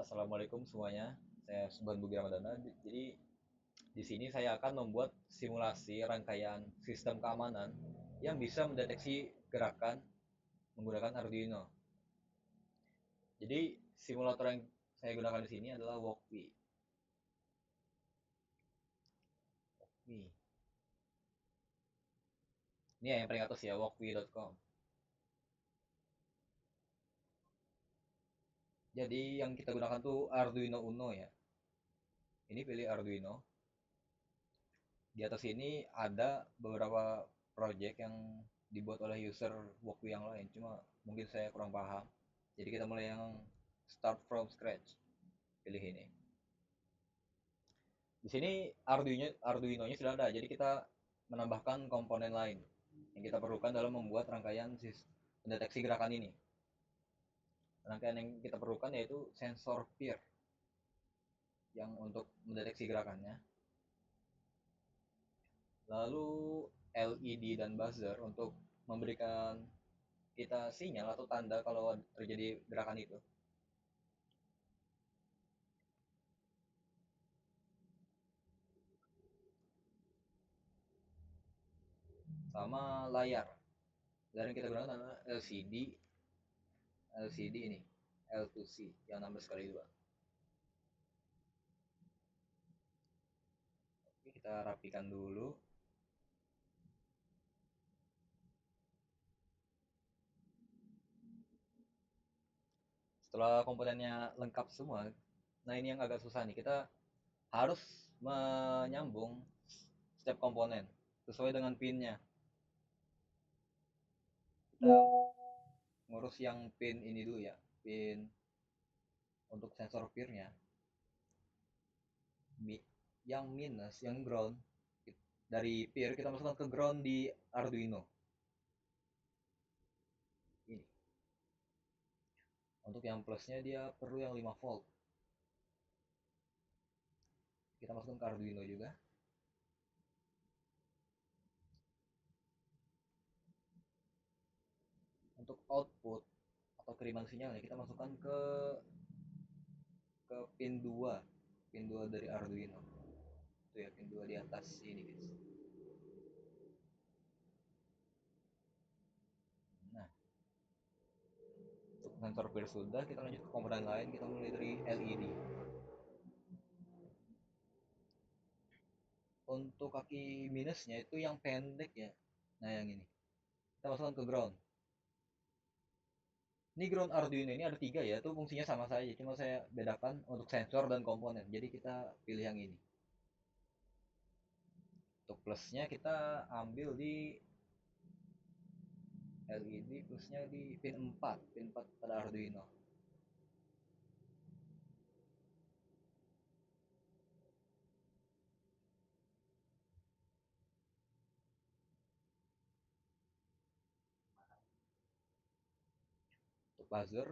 Assalamualaikum semuanya. Saya Subhan Budi Ramadana. Jadi di sini saya akan membuat simulasi rangkaian sistem keamanan yang bisa mendeteksi gerakan menggunakan Arduino. Jadi simulator yang saya gunakan di sini adalah Walkme. Nih, ini yang paling atas ya, walkme.com. Jadi yang kita gunakan tuh Arduino Uno ya. Ini pilih Arduino. Di atas ini ada beberapa project yang dibuat oleh user Walkme yang lain, cuma mungkin saya kurang paham. Jadi kita mulai yang start from scratch. Pilih ini. Di sini Arduino-nya sudah ada, jadi kita menambahkan komponen lain yang kita perlukan dalam membuat rangkaian pendeteksi gerakan ini. Rangkaian yang kita perlukan yaitu sensor peer yang untuk mendeteksi gerakannya. Lalu LED dan buzzer untuk memberikan kita sinyal atau tanda kalau terjadi gerakan itu. Sama layar. Layar yang kita gunakan adalah LCD ini, L2C yang 16 kali 2. Oke, kita rapikan dulu. Setelah komponennya lengkap semua, nah ini yang agak susah nih. Kita harus menyambung setiap komponen sesuai dengan pinnya. Kita ngurus yang pin ini dulu ya, pin untuk sensor peer-nya. Yang minus, yang ground, dari peer kita masukkan ke ground di Arduino. Ini. Untuk yang plusnya dia perlu yang 5 volt. Kita masukkan ke Arduino juga. Untuk output atau kiriman sinyalnya kita masukkan ke pin 2. Pin 2 dari Arduino. Itu ya, pin 2 di atas ini, guys. Nah, untuk sensor peer sudah, kita lanjut ke komponen lain. Kita mulai dari LED. Untuk kaki minusnya itu yang pendek ya. Nah, yang ini. Kita masukkan ke ground. Ini ground Arduino ini ada 3 ya, itu fungsinya sama saja, cuma saya bedakan untuk sensor dan komponen. Jadi kita pilih yang ini. Untuk plusnya kita ambil di LED, plusnya di pin 4 pada Arduino. Untuk buzzer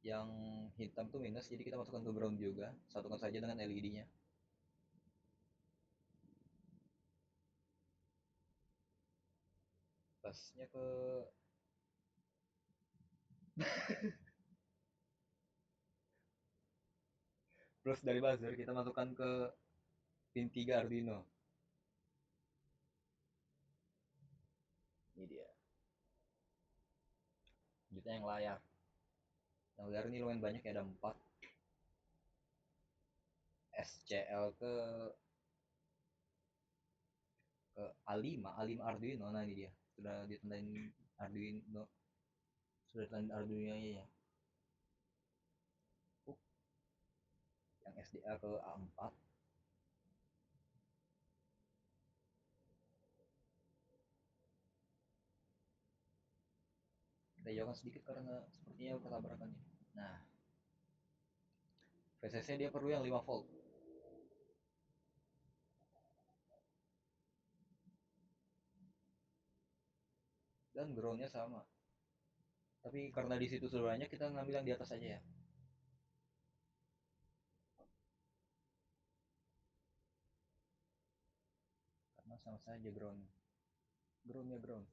yang hitam tuh minus, jadi kita masukkan ke ground juga, satukan saja dengan LED-nya. Plusnya ke plus dari buzzer kita masukkan ke pin 3 Arduino. Ini dia. Selanjutnya yang layar. Yang layar ini lumayan banyak ya, ada 4. SCL ke A5 Arduino. Nah ini dia, sudah ditandain Arduino, sudah ditandain Arduino ya. Yang SDA ke A4. Kita jauhkan sedikit karena sepertinya bertabrakan ya. Nah, VCC dia perlu yang 5 volt. Dan groundnya sama. Tapi karena di situ sudah banyak, kita ngambil yang di atas aja ya. Karena sama saja ground. Groundnya ground.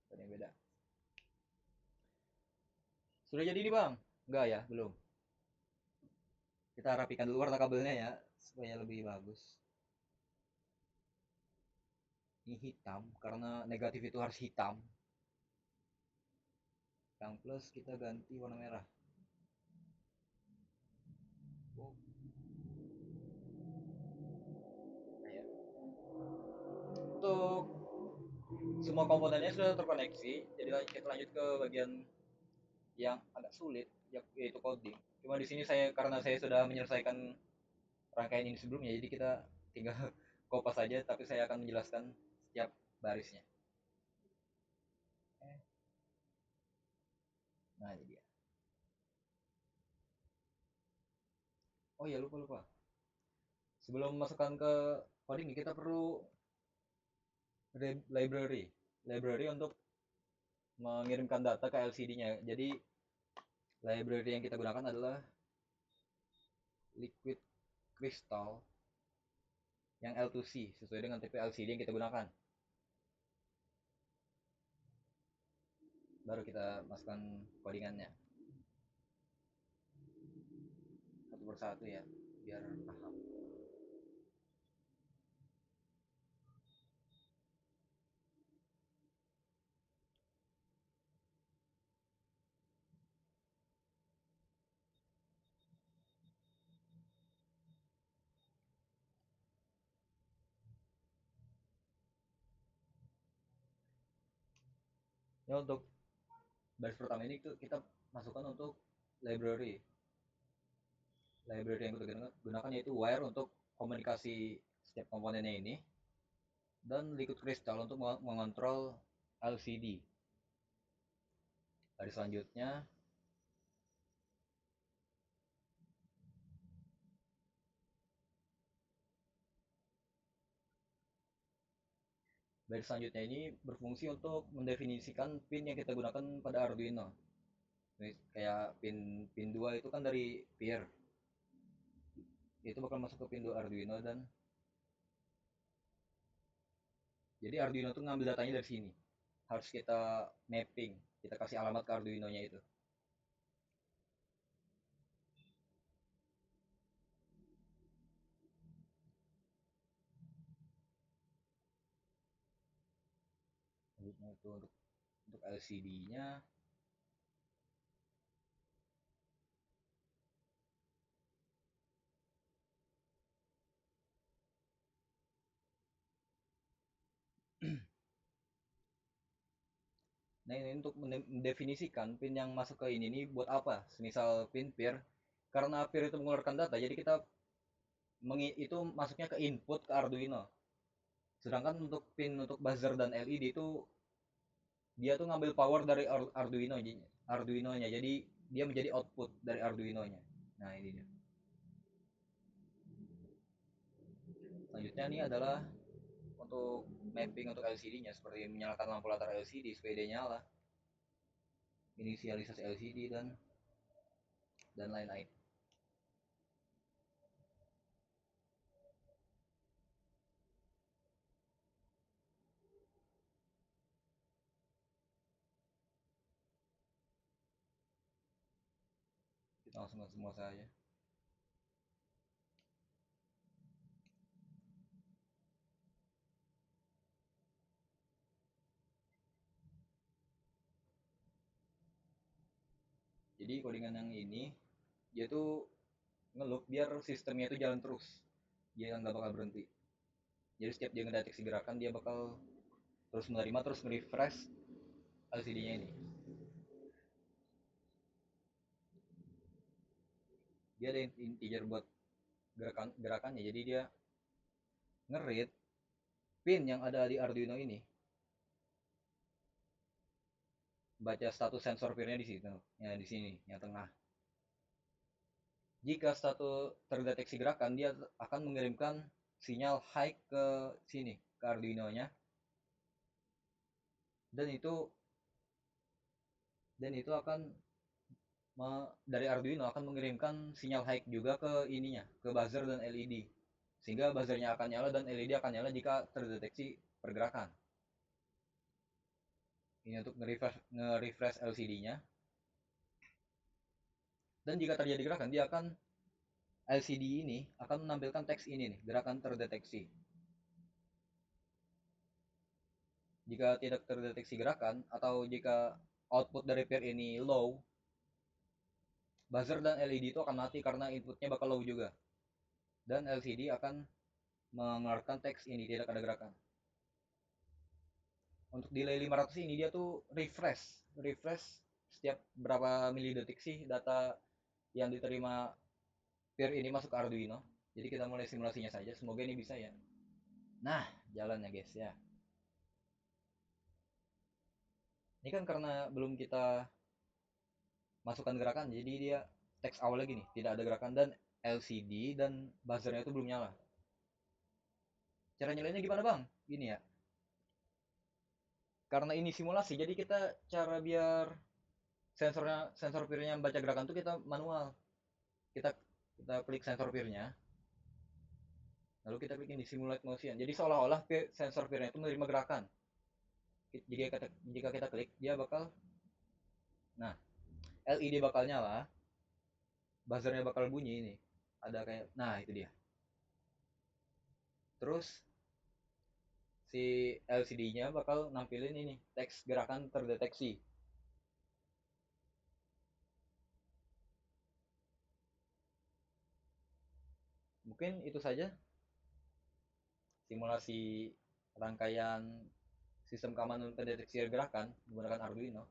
Dan yang beda. Sudah jadi nih bang? Enggak ya, belum. Kita rapikan dulu warna kabelnya ya supaya lebih bagus. Ini hitam karena negatif itu harus hitam. Yang plus kita ganti warna merah. Oh, ya. Untuk semua komponennya sudah terkoneksi, jadi kita lanjut ke bagian yang agak sulit, yaitu coding. Cuma di sini karena saya sudah menyelesaikan rangkaian ini sebelumnya, jadi kita tinggal kopas saja, tapi saya akan menjelaskan setiap barisnya. Nah, ini dia. Oh iya, lupa lupa. Sebelum masukkan ke coding, kita perlu library. Library untuk mengirimkan data ke LCD-nya. Jadi library yang kita gunakan adalah liquid crystal yang L2C sesuai dengan tipe LCD yang kita gunakan. Baru kita masukkan codingannya satu persatu ya, biar paham. Ya, untuk baris pertama ini kita masukkan untuk library. Library yang kita gunakan yaitu wire untuk komunikasi setiap komponennya ini, dan liquid crystal untuk mengontrol LCD. Baris selanjutnya, ini berfungsi untuk mendefinisikan pin yang kita gunakan pada Arduino. Kayak pin 2 itu kan dari peer, itu bakal masuk ke pin 2 Arduino, dan jadi Arduino tuh ngambil datanya dari sini. Harus kita mapping, kita kasih alamat ke Arduino-nya itu. Selanjutnya itu untuk LCD-nya. Nah, ini untuk mendefinisikan pin yang masuk ke ini buat apa. Misal pin peer, karena peer itu mengeluarkan data, jadi kita itu masuknya ke input ke Arduino. Sedangkan untuk pin untuk buzzer dan LED itu dia tuh ngambil power dari Arduino-nya. Jadi dia menjadi output dari Arduino-nya. Nah, ini dia. Selanjutnya ini adalah untuk mapping untuk LCD-nya, seperti menyalakan lampu latar LCD supaya dia nyala, inisialisasi LCD, dan lain-lain. Kita langsung ke semua saja. Jadi codingan yang ini dia tuh ngeloop biar sistemnya itu jalan terus, dia nggak bakal berhenti. Jadi setiap dia ngedeteksi gerakan, dia bakal terus menerima, terus nge-refresh LCD-nya ini. Dia ada integer buat gerakannya, jadi dia nge-read pin yang ada di Arduino ini, baca status sensor pinnya di situ, ya di sini, yang tengah. Jika status terdeteksi gerakan, dia akan mengirimkan sinyal high ke sini, ke Arduino-nya, dan itu akan dari Arduino akan mengirimkan sinyal high juga ke ininya, ke buzzer dan LED, sehingga buzzernya akan nyala dan LED akan nyala jika terdeteksi pergerakan. Ini untuk nge-refresh LCD-nya, dan jika terjadi gerakan dia akan LCD ini akan menampilkan teks ini nih, gerakan terdeteksi. Jika tidak terdeteksi gerakan atau jika output dari peer ini low, buzzer dan LED itu akan mati karena inputnya bakal low juga. Dan LCD akan mengeluarkan teks ini tidak ada gerakan. Untuk delay 500 ini dia tuh refresh setiap berapa milidetik sih data yang diterima peer ini masuk ke Arduino. Jadi kita mulai simulasinya saja, semoga ini bisa ya. Nah, jalan ya guys ya. Ini kan karena belum kita masukkan gerakan, jadi dia teks awal lagi nih, tidak ada gerakan dan LCD dan buzzernya itu belum nyala. Cara nyalainnya gimana bang? Gini ya, karena ini simulasi, jadi kita cara biar sensor peernya baca gerakan tuh kita manual. Kita kita klik sensor peernya, lalu kita klik ini simulate motion. Jadi seolah-olah sensor peernya itu menerima gerakan. Jika kita klik, dia bakal, nah LED bakal nyala, buzzernya bakal bunyi ini. Ada kayak, nah itu dia. Terus si LCD-nya bakal nampilin ini teks gerakan terdeteksi. Mungkin itu saja simulasi rangkaian sistem keamanan pendeteksi gerakan menggunakan Arduino.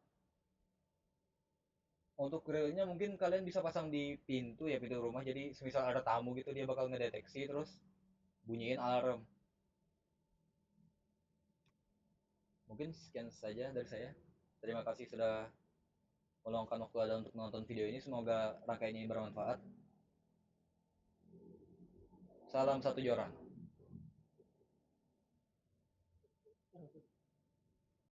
Untuk grillnya mungkin kalian bisa pasang di pintu ya, pintu rumah, jadi semisal ada tamu gitu dia bakal ngedeteksi terus bunyiin alarm. Mungkin sekian saja dari saya. Terima kasih sudah meluangkan waktu Anda untuk menonton video ini. Semoga rangkaian ini bermanfaat. Salam satu joran.